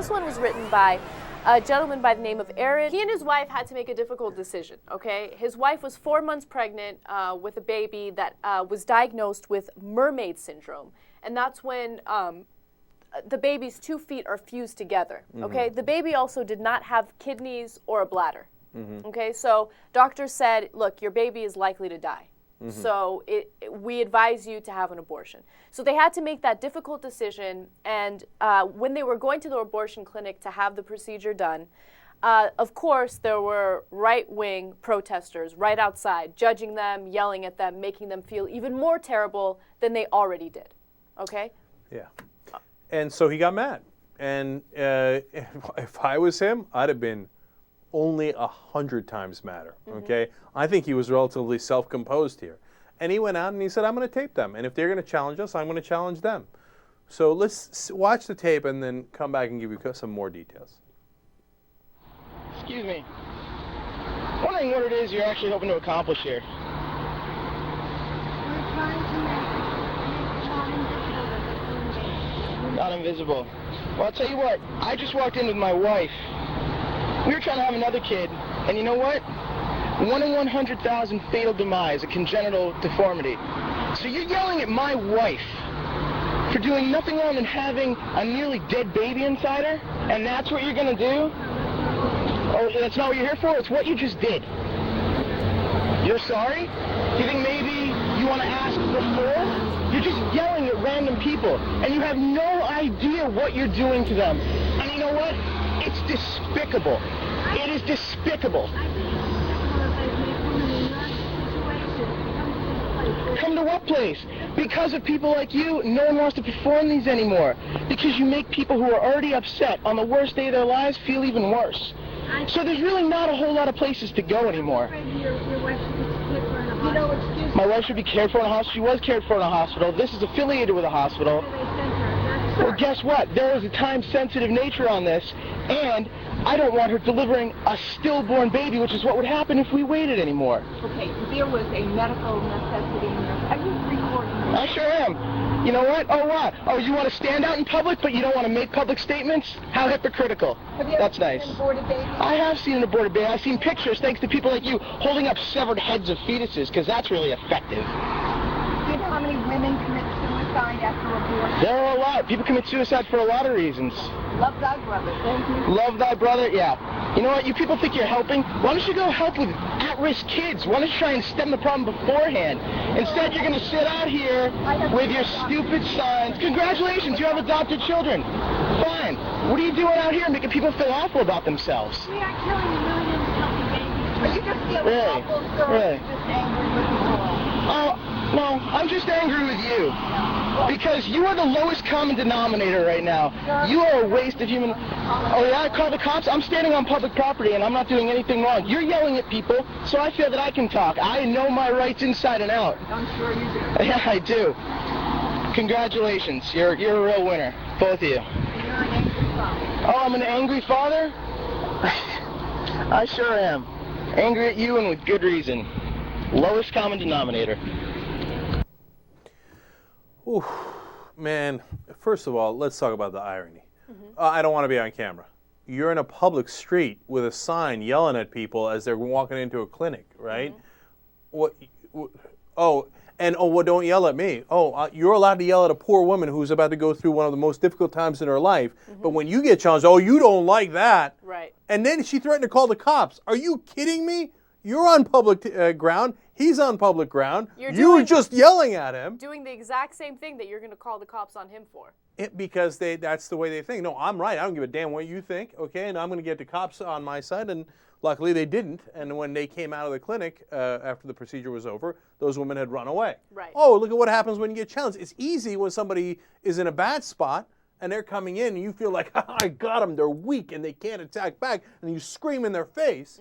This one was written by a gentleman by the name of Aaron. He and his wife had to make a difficult decision, okay? His wife was 4 months pregnant with a baby that was diagnosed with mermaid syndrome. And that's when the baby's 2 feet are fused together, okay? The baby also did not have kidneys or a bladder, okay? So doctors said, look, your baby is likely to die. So we advise you to have an abortion. So they had to make that difficult decision, and when they were going to the abortion clinic to have the procedure done, of course there were right-wing protesters right outside, judging them, yelling at them, making them feel even more terrible than they already did, okay? Yeah. And so he got mad. And if I was him, I'd have been only 100 times madder, okay? I think he was relatively self-composed here. And he went out and he said, I'm going to tape them. And if they're going to challenge us, I'm going to challenge them. So let's watch the tape and then come back and give you some more details. Excuse me. Wondering what it is you're actually hoping to accomplish here. We're trying to make Not invisible. Well, I'll tell you what. I just walked in with my wife. We were trying to have another kid, and you know what? 1 in 100,000 fatal demise, a congenital deformity. So you're yelling at my wife for doing nothing wrong than having a nearly dead baby inside her? And that's what you're going to do? Oh, that's not what you're here for? It's what you just did. You're sorry? Do you think maybe you want to ask before? You're just yelling at random people, and you have no idea what you're doing to them. And you know what? It's despicable. It is despicable. Come to what place? Because of people like you, no one wants to perform these anymore. Because you make people who are already upset on the worst day of their lives feel even worse. So there's really not a whole lot of places to go anymore. My wife should be cared for in a hospital. She was cared for in a hospital. This is affiliated with a hospital. Well, guess what? There is a time-sensitive nature on this, and I don't want her delivering a stillborn baby, which is what would happen if we waited anymore. Okay, there was a medical necessity in there. Are you recording this? I sure am. You know what? Oh, what? Oh, you want to stand out in public, but you don't want to make public statements? How hypocritical. Have you That's ever nice. seen an aborted baby? I have seen an aborted baby. I've seen pictures, thanks to people like you, holding up severed heads of fetuses, because that's really effective. Do you know how many women commit suicide after abortion? There are a lot. People commit suicide for a lot of reasons. Love thy brother, thank you. Love thy brother? Yeah. You know what? You people think you're helping? Why don't you go help with at-risk kids? Why don't you try and stem the problem beforehand? Instead, you're going to sit out here with your stupid signs. Congratulations, you have adopted children. Fine. What are you doing out here making people feel awful about themselves? We are killing millions of healthy babies. Are you just feeling Really? awful, sir? Really? You're just angry with the world. Oh, no, I'm just angry with you. Because you are the lowest common denominator right now. You are a waste of human... Oh, yeah? Call the cops? I'm standing on public property and I'm not doing anything wrong. You're yelling at people, so I feel that I can talk. I know my rights inside and out. I'm sure you do. Yeah, I do. Congratulations. You're a real winner. Both of you. You're an angry father. Oh, I'm an angry father? I sure am. Angry at you and with good reason. Lowest common denominator. Ooh, man, first of all, let's talk about the irony. I don't want to be on camera. You're in a public street with a sign yelling at people as they're walking into a clinic, right? Well, don't yell at me. You're allowed to yell at a poor woman who's about to go through one of the most difficult times in her life. But when you get challenged, you don't like that. Right. And then she threatened to call the cops. Are you kidding me? You're on public ground. He's on public ground. You were just yelling at him. Doing the exact same thing that you're going to call the cops on him for. Because that's the way they think. No, I'm right. I don't give a damn what you think, okay? And I'm going to get the cops on my side. And luckily they didn't. And when they came out of the clinic after the procedure was over, those women had run away. Right. Oh, look at what happens when you get challenged. It's easy when somebody is in a bad spot and they're coming in and you feel like, I got them. They're weak and they can't attack back. And you scream in their face.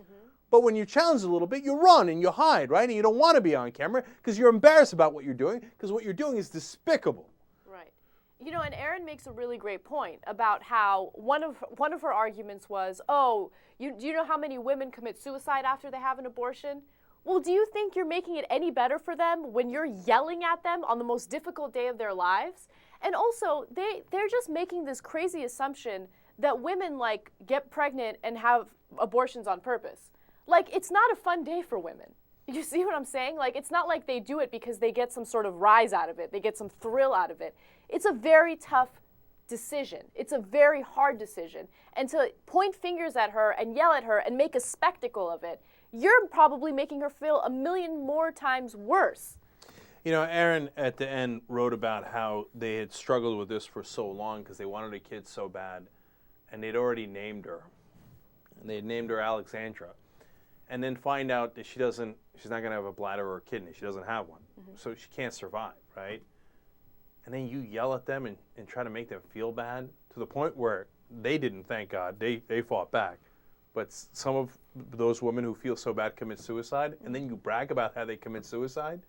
But when you challenge a little bit, you run and you hide, right? And you don't want to be on camera because you're embarrassed about what you're doing because what you're doing is despicable. Right. You know, and Erin makes a really great point about how one of her arguments was, do you know how many women commit suicide after they have an abortion? Well, do you think you're making it any better for them when you're yelling at them on the most difficult day of their lives? And also, they're just making this crazy assumption that women like get pregnant and have abortions on purpose. Like, it's not a fun day for women. You see what I'm saying? Like, it's not like they do it because they get some sort of rise out of it. They get some thrill out of it. It's a very tough decision. It's a very hard decision. And to point fingers at her and yell at her and make a spectacle of it, you're probably making her feel a million more times worse. You know, Aaron at the end wrote about how they had struggled with this for so long because they wanted a kid so bad, and they'd already named her. And they had named her Alexandra. And then find out that she's not going to have a bladder or a kidney. She doesn't have one. So she can't survive, right? And then you yell at them and try to make them feel bad to the point where they didn't, thank God. They fought back. But some of those women who feel so bad commit suicide, and then you brag about how they commit suicide.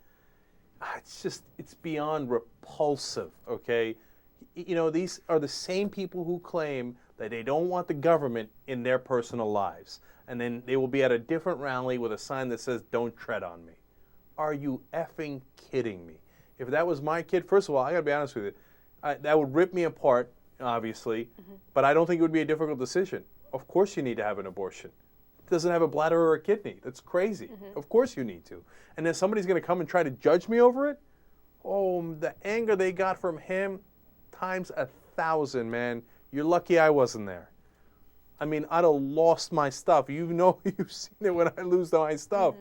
It's beyond repulsive, okay? You know, these are the same people who claim that they don't want the government in their personal lives. And then they will be at a different rally with a sign that says, "Don't tread on me." Are you effing kidding me? If that was my kid, first of all, I got to be honest with you, that would rip me apart, obviously, but I don't think it would be a difficult decision. Of course you need to have an abortion. It doesn't have a bladder or a kidney. That's crazy. Of course you need to. And then somebody's going to come and try to judge me over it? Oh, the anger they got from him times 1,000, man. You're lucky I wasn't there. I mean, I'd have lost my stuff. You know, you've seen it when I lose my stuff.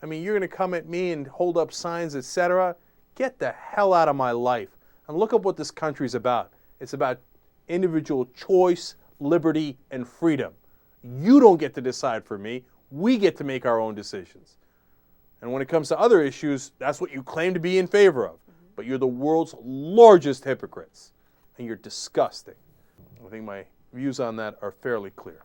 I mean, you're going to come at me and hold up signs, etc. Get the hell out of my life. And look at what this country's about. It's about individual choice, liberty, and freedom. You don't get to decide for me. We get to make our own decisions. And when it comes to other issues, that's what you claim to be in favor of. But you're the world's largest hypocrites. And you're disgusting. I think my views on that are fairly clear.